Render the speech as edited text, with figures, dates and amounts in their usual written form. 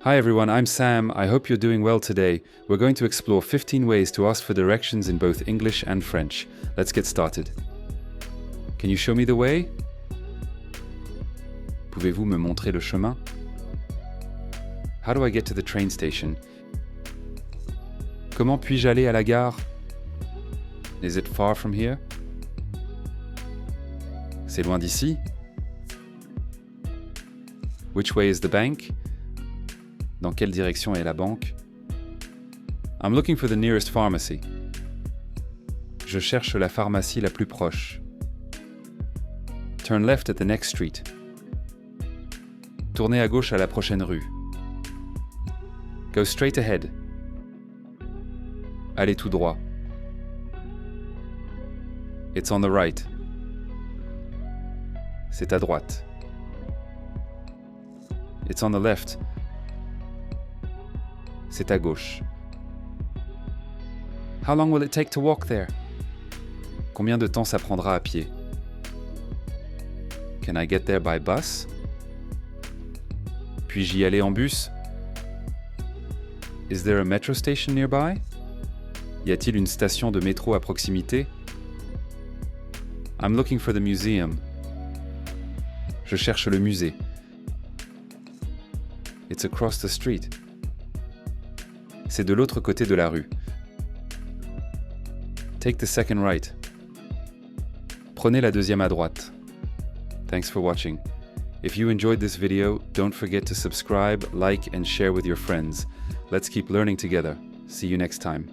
Hi everyone, I'm Sam. I hope you're doing well today. We're going to explore 15 ways to ask for directions in both English and French. Let's get started. Can you show me the way? Pouvez-vous me montrer le chemin? How do I get to the train station? Comment puis-je aller à la gare? Is it far from here? C'est loin d'ici? Which way is the bank? Dans quelle direction est la banque? I'm looking for the nearest pharmacy. Je cherche la pharmacie la plus proche. Turn left at the next street. Tournez à gauche à la prochaine rue. Go straight ahead. Allez tout droit. It's on the right. C'est à droite. It's on the left. C'est à gauche. How long will it take to walk there? Combien de temps ça prendra à pied? Can I get there by bus? Puis-je y aller en bus? Is there a metro station nearby? Y a-t-il une station de métro à proximité? I'm looking for the museum. Je cherche le musée. It's across the street. C'est de l'autre côté de la rue. Take the second right. Prenez la deuxième à droite. Thanks for watching. If you enjoyed this video, don't forget to subscribe, like, and share with your friends. Let's keep learning together. See you next time.